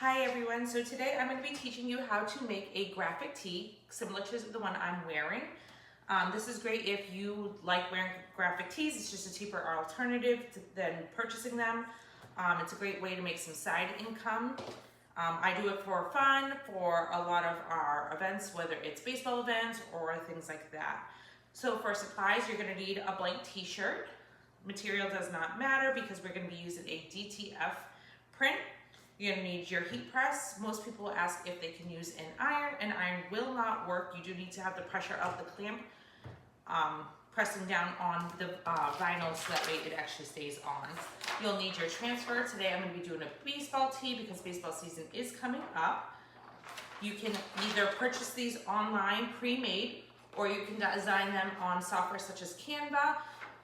Hi everyone, so today I'm going to be teaching you how to make a graphic tee similar to the one I'm wearing. This is great if you like wearing graphic tees. It's just a cheaper alternative than purchasing them. It's a great way to make some side income. I do it for fun for a lot of our events, whether it's baseball events or things like that. So for supplies, you're going to need a blank t-shirt. Material does not matter because we're going to be using a DTF print. You're going to need your heat press. Most people ask if they can use an iron. An iron will not work. You do need to have the pressure of the clamp pressing down on the vinyl so that way it actually stays on. You'll need your transfer. Today I'm going to be doing a baseball tee because baseball season is coming up. You can either purchase these online pre-made or you can design them on software such as Canva,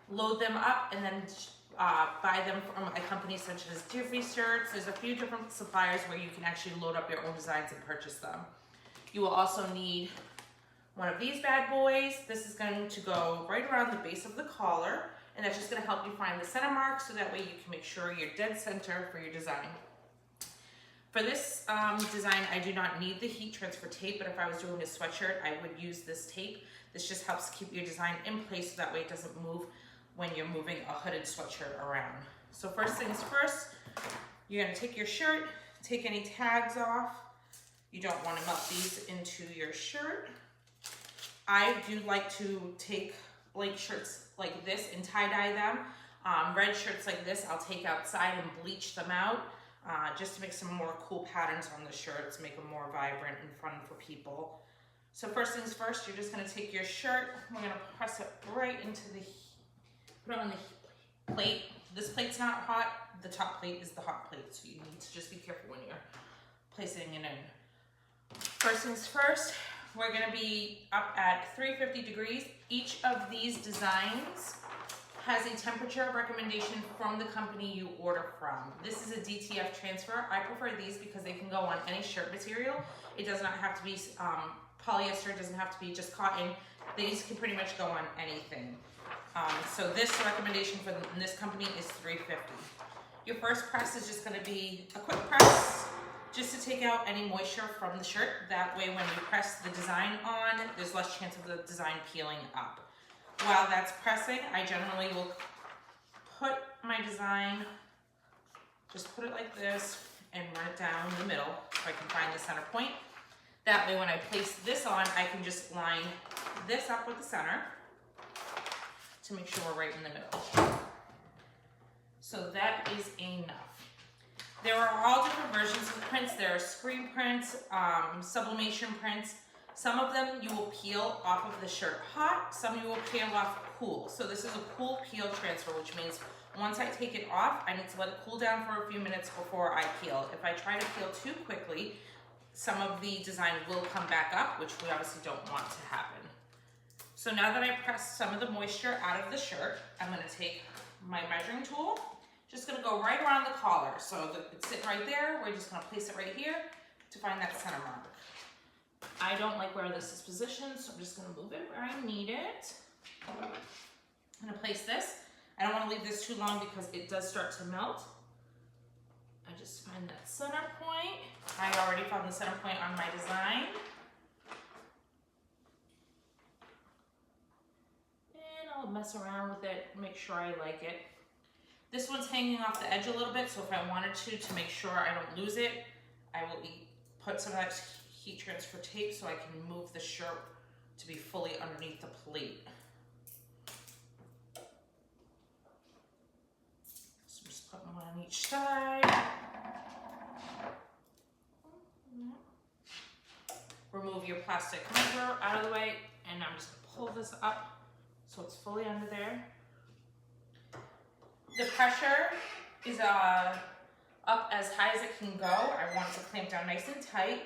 load them up, and then buy them from a company such as Jiffy Shirts. There's a few different suppliers where you can actually load up your own designs and purchase them. You will also need one of these bad boys. This is going to go right around the base of the collar, and that's just going to help you find the center mark so that way you can make sure you're dead center for your design. For this design, I do not need the heat transfer tape, but if I was doing a sweatshirt, I would use this tape. This just helps keep your design in place so that way it doesn't move when you're moving a hooded sweatshirt around. So first things first, you're gonna take your shirt, take any tags off. You don't wanna melt these into your shirt. I do like to take blank shirts like this and tie-dye them. Red shirts like this, I'll take outside and bleach them out just to make some more cool patterns on the shirts, make them more vibrant and fun for people. So first things first, you're just gonna take your shirt, we're gonna press it right into the put it on the plate. This plate's not hot. The top plate is the hot plate, so you need to just be careful when you're placing it in. First things first, we're gonna be up at 350 degrees. Each of these designs has a temperature recommendation from the company you order from. This is a DTF transfer. I prefer these because they can go on any shirt material. It does not have to be polyester, it doesn't have to be just cotton. These can pretty much go on anything. So this recommendation for this company is 350. Your first press is just going to be a quick press just to take out any moisture from the shirt. That way when you press the design on, there's less chance of the design peeling up. While that's pressing, I generally will put my design, just put it like this and run it down the middle so I can find the center point. That way when I place this on, I can just line this up with the center to make sure we're right in the middle. So that is enough. There are all different versions of prints. There are screen prints, sublimation prints. Some of them you will peel off of the shirt hot, some you will peel off cool. So this is a cool peel transfer, which means once I take it off, I need to let it cool down for a few minutes before I peel. If I try to peel too quickly, some of the design will come back up, which we obviously don't want to happen. So now that I pressed some of the moisture out of the shirt, I'm gonna take my measuring tool, just gonna go right around the collar. So it's sitting right there, we're just gonna place it right here to find that center mark. I don't like where this is positioned, so I'm just gonna move it where I need it. I'm gonna place this. I don't wanna leave this too long because it does start to melt. I just find that center point. I already found the center point on my design. I'll mess around with it, make sure I like it. This one's hanging off the edge a little bit, so if I wanted to make sure I don't lose it, I will put some of that heat transfer tape so I can move the shirt to be fully underneath the plate. So I'm just putting one on each side. Remove your plastic cover out of the way, and I'm just gonna pull this up so it's fully under there. The pressure is up as high as it can go. I want it to clamp down nice and tight.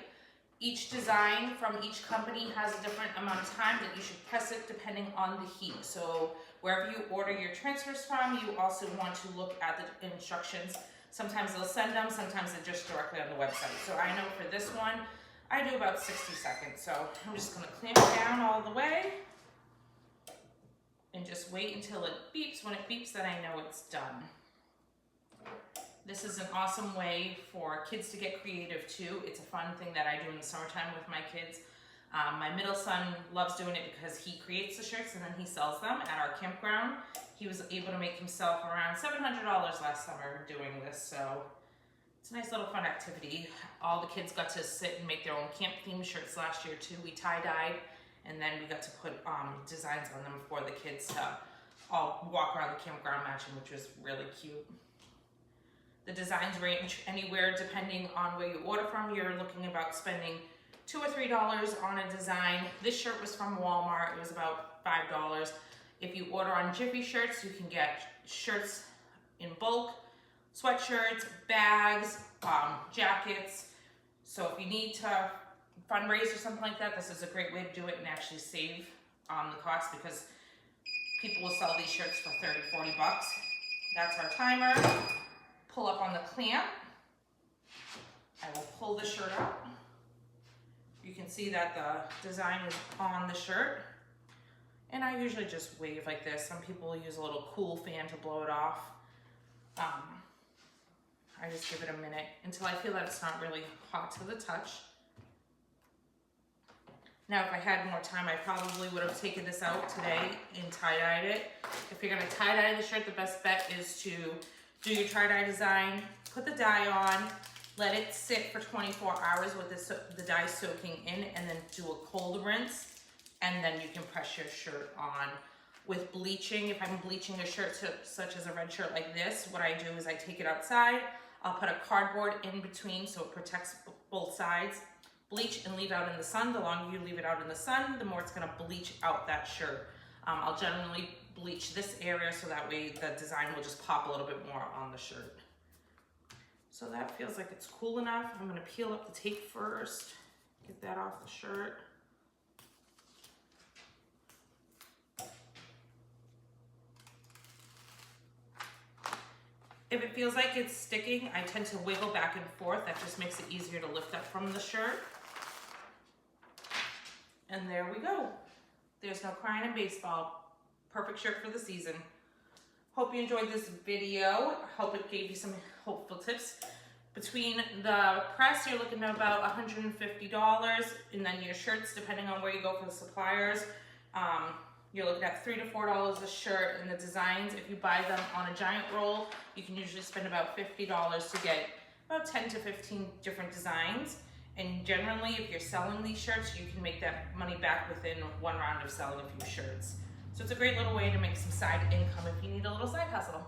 Each design from each company has a different amount of time that you should press it depending on the heat. So wherever you order your transfers from, you also want to look at the instructions. Sometimes they'll send them, sometimes they're just directly on the website. So I know for this one, I do about 60 seconds. So I'm just gonna clamp it down all the way and just wait until it beeps. When it beeps, then I know it's done. This is an awesome way for kids to get creative too. It's a fun thing that I do in the summertime with my kids. My middle son loves doing it because he creates the shirts and then he sells them at our campground. He was able to make himself around $700 last summer doing this, so it's a nice little fun activity. All the kids got to sit and make their own camp themed shirts last year too. We tie-dyed, and then we got to put designs on them for the kids to all walk around the campground matching, which was really cute. The designs range anywhere depending on where you order from. You're looking about spending $2 or $3 on a design. This shirt was from Walmart. It was about $5. If you order on Jiffy Shirts, you can get shirts in bulk, sweatshirts, bags, jackets. So if you need to fundraise or something like that, this is a great way to do it and actually save on the cost, because people will sell these shirts for 30, 40 bucks. That's our timer. Pull up on the clamp. I will pull the shirt out. You can see that the design is on the shirt. And I usually just wave like this. Some people use a little cool fan to blow it off. I just give it a minute until I feel that it's not really hot to the touch. Now, if I had more time, I probably would have taken this out today and tie-dyed it. If you're gonna tie-dye the shirt, the best bet is to do your tie-dye design, put the dye on, let it sit for 24 hours with the dye soaking in, and then do a cold rinse, and then you can press your shirt on. With bleaching, if I'm bleaching a shirt such as a red shirt like this, what I do is I take it outside, I'll put a cardboard in between so it protects both sides, bleach and leave out in the sun. The longer you leave it out in the sun, the more it's gonna bleach out that shirt. I'll generally bleach this area so that way the design will just pop a little bit more on the shirt. So that feels like it's cool enough. I'm gonna peel up the tape first, get that off the shirt. If it feels like it's sticking, I tend to wiggle back and forth. That just makes it easier to lift up from the shirt. And there we go. There's no crying in baseball. Perfect shirt for the season. Hope you enjoyed this video. Hope it gave you some hopeful tips. Between the press, you're looking at about $150, and then your shirts, depending on where you go for the suppliers, you're looking at $3 to $4 a shirt. And the designs, if you buy them on a giant roll, you can usually spend about $50 to get about 10 to 15 different designs. And generally, if you're selling these shirts, you can make that money back within one round of selling a few shirts. So it's a great little way to make some side income if you need a little side hustle.